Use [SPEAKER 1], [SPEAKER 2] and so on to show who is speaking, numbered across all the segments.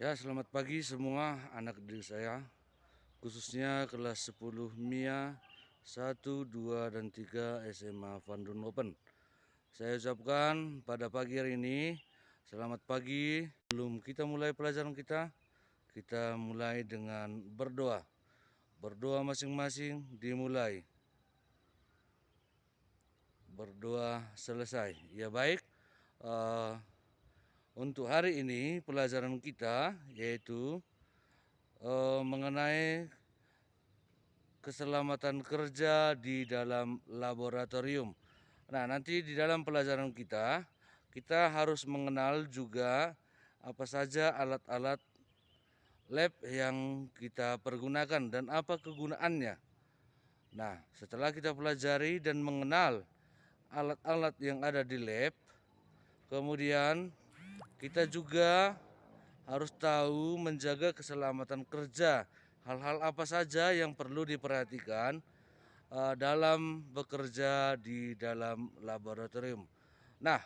[SPEAKER 1] Ya, selamat pagi semua anak didik saya, khususnya kelas 10 MIA 1, 2, dan 3 SMA Van Dun Open. Saya ucapkan pada pagi hari ini, selamat pagi. Sebelum kita mulai pelajaran kita mulai dengan berdoa. Berdoa masing-masing dimulai. Berdoa selesai. Ya baik, untuk hari ini pelajaran kita yaitu mengenai keselamatan kerja di dalam laboratorium. Nah, nanti di dalam pelajaran kita harus mengenal juga apa saja alat-alat lab yang kita pergunakan dan apa kegunaannya. Nah, setelah kita pelajari dan mengenal alat-alat yang ada di lab, kemudian kita juga harus tahu menjaga keselamatan kerja. Hal-hal apa saja yang perlu diperhatikan dalam bekerja di dalam laboratorium. Nah,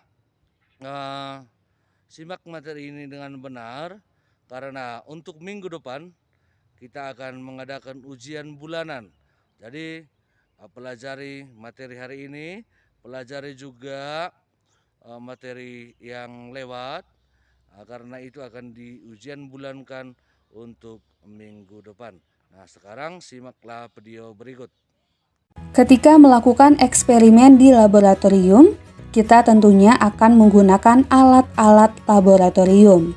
[SPEAKER 1] simak materi ini dengan benar karena untuk minggu depan kita akan mengadakan ujian bulanan. Jadi pelajari materi hari ini, pelajari juga materi yang lewat karena itu akan diujian bulankan untuk minggu depan. Nah, sekarang simaklah video berikut.
[SPEAKER 2] Ketika melakukan eksperimen di laboratorium, kita tentunya akan menggunakan alat-alat laboratorium.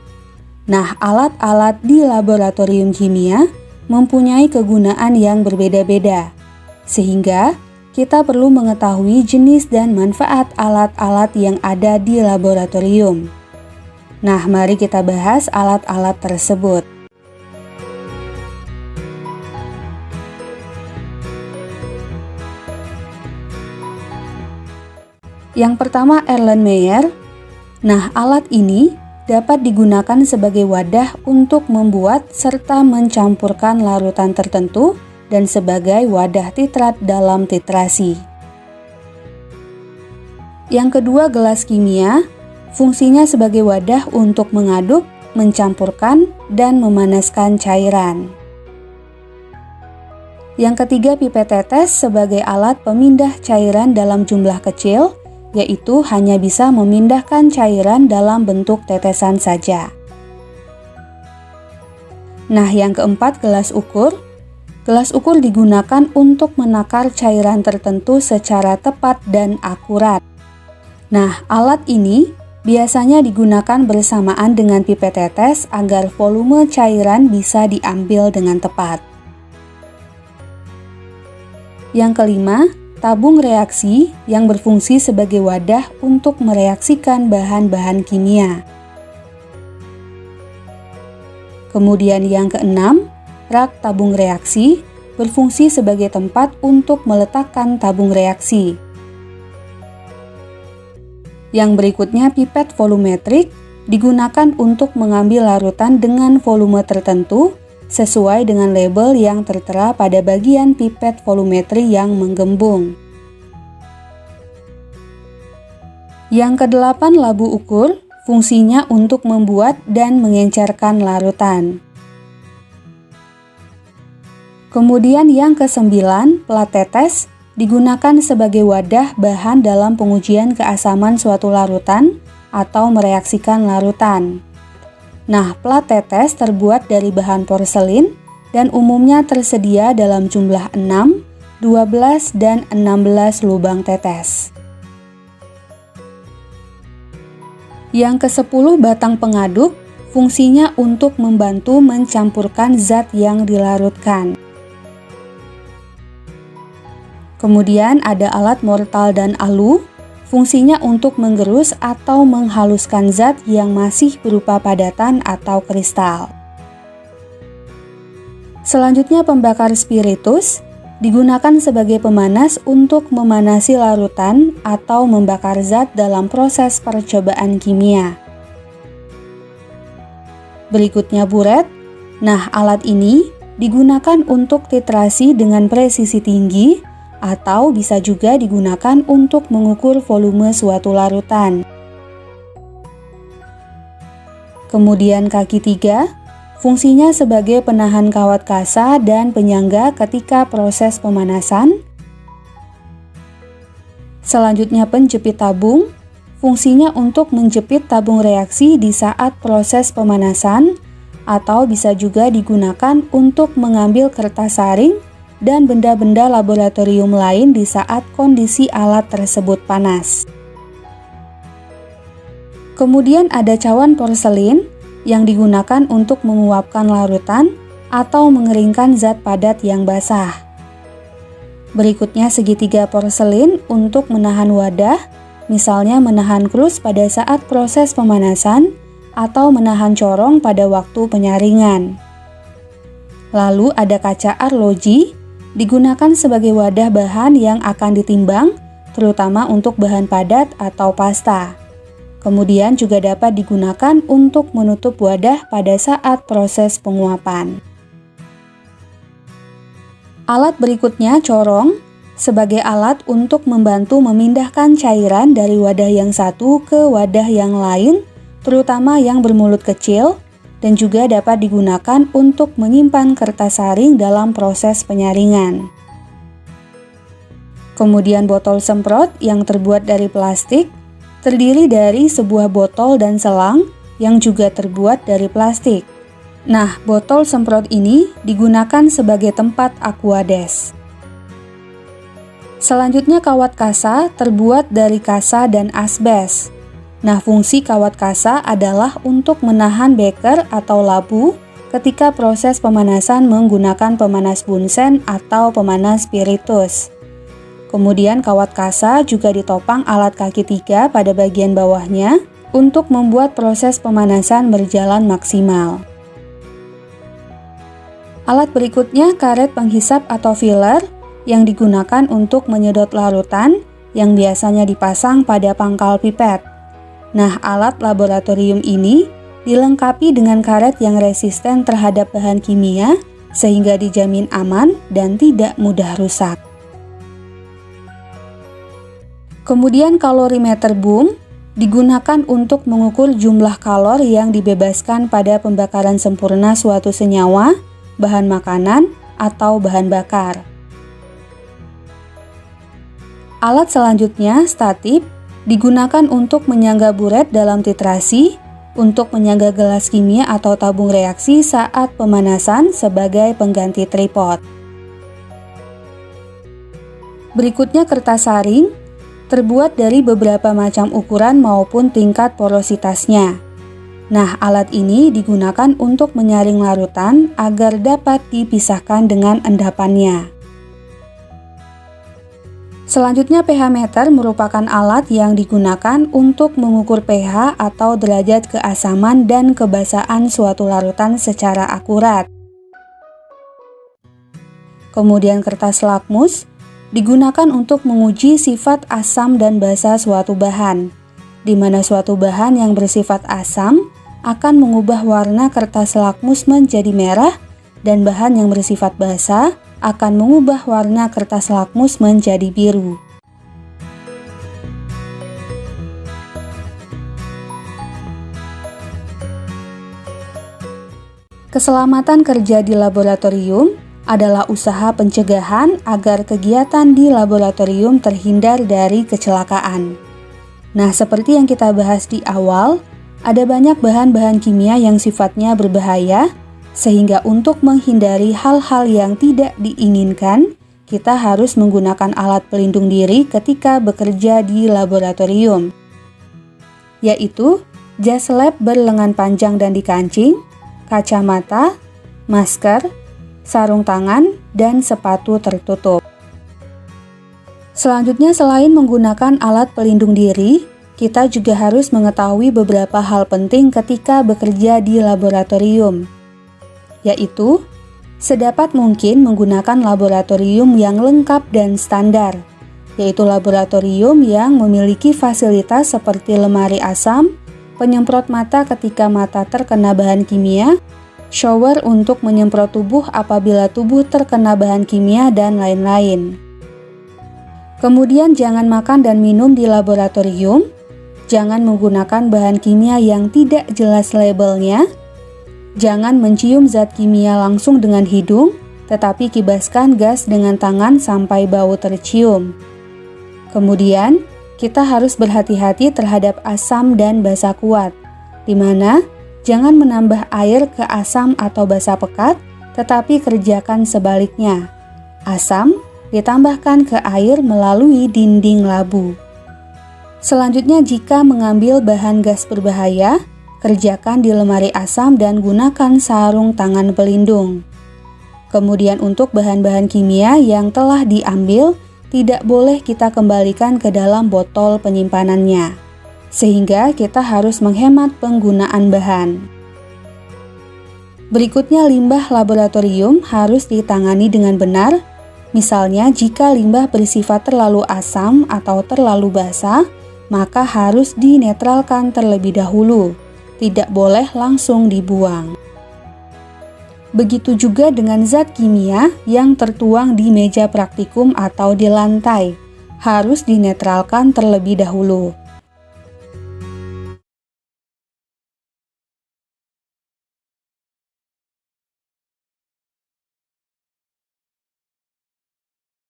[SPEAKER 2] Nah, alat-alat di laboratorium kimia mempunyai kegunaan yang berbeda-beda, sehingga kita perlu mengetahui jenis dan manfaat alat-alat yang ada di laboratorium. Nah, mari kita bahas alat-alat tersebut. Yang pertama, Erlenmeyer. Nah, alat ini dapat digunakan sebagai wadah untuk membuat serta mencampurkan larutan tertentu dan sebagai wadah titrat dalam titrasi. Yang kedua, gelas kimia. Fungsinya sebagai wadah untuk mengaduk, mencampurkan, dan memanaskan cairan. Yang ketiga, pipet tetes sebagai alat pemindah cairan dalam jumlah kecil, yaitu hanya bisa memindahkan cairan dalam bentuk tetesan saja. Nah, yang keempat, gelas ukur. Gelas ukur digunakan untuk menakar cairan tertentu secara tepat dan akurat. Nah, alat ini biasanya digunakan bersamaan dengan pipet tetes agar volume cairan bisa diambil dengan tepat. Yang kelima, tabung reaksi yang berfungsi sebagai wadah untuk mereaksikan bahan-bahan kimia. Kemudian yang keenam, rak tabung reaksi berfungsi sebagai tempat untuk meletakkan tabung reaksi. Yang berikutnya, pipet volumetrik digunakan untuk mengambil larutan dengan volume tertentu sesuai dengan label yang tertera pada bagian pipet volumetri yang menggembung. Yang kedelapan, labu ukur, fungsinya untuk membuat dan mengencerkan larutan. Kemudian yang kesembilan, plat tetes, digunakan sebagai wadah bahan dalam pengujian keasaman suatu larutan atau mereaksikan larutan. Nah, plat tetes terbuat dari bahan porselin dan umumnya tersedia dalam jumlah 6, 12, dan 16 lubang tetes. Yang ke-10, batang pengaduk, fungsinya untuk membantu mencampurkan zat yang dilarutkan. Kemudian ada alat mortal dan alu, fungsinya untuk menggerus atau menghaluskan zat yang masih berupa padatan atau kristal. Selanjutnya, pembakar spiritus digunakan sebagai pemanas untuk memanasi larutan atau membakar zat dalam proses percobaan kimia. Berikutnya, buret. Nah, alat ini digunakan untuk titrasi dengan presisi tinggi atau bisa juga digunakan untuk mengukur volume suatu larutan. Kemudian kaki 3, Fungsinya sebagai penahan kawat kasa dan penyangga ketika proses pemanasan. Selanjutnya penjepit tabung. Fungsinya untuk menjepit tabung reaksi di saat proses pemanasan, atau bisa juga digunakan untuk mengambil kertas saring dan benda-benda laboratorium lain di saat kondisi alat tersebut panas. Kemudian ada cawan porselin yang digunakan untuk menguapkan larutan atau mengeringkan zat padat yang basah. Berikutnya segitiga porselin untuk menahan wadah, misalnya menahan krus pada saat proses pemanasan atau menahan corong pada waktu penyaringan. Lalu ada kaca arloji, digunakan sebagai wadah bahan yang akan ditimbang, terutama untuk bahan padat atau pasta. Kemudian juga dapat digunakan untuk menutup wadah pada saat proses penguapan. Alat berikutnya corong, sebagai alat untuk membantu memindahkan cairan dari wadah yang satu ke wadah yang lain, terutama yang bermulut kecil, dan juga dapat digunakan untuk menyimpan kertas saring dalam proses penyaringan. Kemudian botol semprot yang terbuat dari plastik, terdiri dari sebuah botol dan selang yang juga terbuat dari plastik. Nah, botol semprot ini digunakan sebagai tempat aquades. Selanjutnya kawat kasa terbuat dari kasa dan asbes. Nah, fungsi kawat kasa adalah untuk menahan beker atau labu ketika proses pemanasan menggunakan pemanas bunsen atau pemanas spiritus. Kemudian kawat kasa juga ditopang alat kaki 3 pada bagian bawahnya untuk membuat proses pemanasan berjalan maksimal. Alat berikutnya karet penghisap atau filler yang digunakan untuk menyedot larutan yang biasanya dipasang pada pangkal pipet. Nah, alat laboratorium ini dilengkapi dengan karet yang resisten terhadap bahan kimia sehingga dijamin aman dan tidak mudah rusak. Kemudian kalorimeter boom digunakan untuk mengukur jumlah kalor yang dibebaskan pada pembakaran sempurna suatu senyawa, bahan makanan, atau bahan bakar. Alat selanjutnya, statip, digunakan untuk menyangga buret dalam titrasi, untuk menyangga gelas kimia atau tabung reaksi saat pemanasan sebagai pengganti tripod. Berikutnya kertas saring, terbuat dari beberapa macam ukuran maupun tingkat porositasnya. Nah, alat ini digunakan untuk menyaring larutan agar dapat dipisahkan dengan endapannya. Selanjutnya pH meter merupakan alat yang digunakan untuk mengukur pH atau derajat keasaman dan kebasahan suatu larutan secara akurat. Kemudian kertas lakmus digunakan untuk menguji sifat asam dan basa suatu bahan, di mana suatu bahan yang bersifat asam akan mengubah warna kertas lakmus menjadi merah dan bahan yang bersifat basa akan mengubah warna kertas lakmus menjadi biru. Keselamatan kerja di laboratorium adalah usaha pencegahan agar kegiatan di laboratorium terhindar dari kecelakaan. Nah, seperti yang kita bahas di awal, ada banyak bahan-bahan kimia yang sifatnya berbahaya, sehingga untuk menghindari hal-hal yang tidak diinginkan, kita harus menggunakan alat pelindung diri ketika bekerja di laboratorium, yaitu jas lab berlengan panjang dan dikancing, kacamata, masker, sarung tangan, dan sepatu tertutup. Selanjutnya, selain menggunakan alat pelindung diri, kita juga harus mengetahui beberapa hal penting ketika bekerja di laboratorium, yaitu sedapat mungkin menggunakan laboratorium yang lengkap dan standar, yaitu laboratorium yang memiliki fasilitas seperti lemari asam, penyemprot mata ketika mata terkena bahan kimia, shower untuk menyemprot tubuh apabila tubuh terkena bahan kimia, dan lain-lain. Kemudian jangan makan dan minum di laboratorium, jangan menggunakan bahan kimia yang tidak jelas labelnya, Jangan mencium zat kimia langsung dengan hidung, tetapi kibaskan gas dengan tangan sampai bau tercium. Kemudian, kita harus berhati-hati terhadap asam dan basa kuat, di mana jangan menambah air ke asam atau basa pekat, tetapi kerjakan sebaliknya. Asam ditambahkan ke air melalui dinding labu. Selanjutnya, jika mengambil bahan gas berbahaya, kerjakan di lemari asam dan gunakan sarung tangan pelindung. Kemudian untuk bahan-bahan kimia yang telah diambil, tidak boleh kita kembalikan ke dalam botol penyimpanannya, sehingga kita harus menghemat penggunaan bahan. Berikutnya, limbah laboratorium harus ditangani dengan benar. Misalnya, jika limbah bersifat terlalu asam atau terlalu basa, maka harus dinetralkan terlebih dahulu. Tidak boleh langsung dibuang. Begitu juga dengan zat kimia yang tertuang di meja praktikum atau di lantai, harus dinetralkan terlebih dahulu.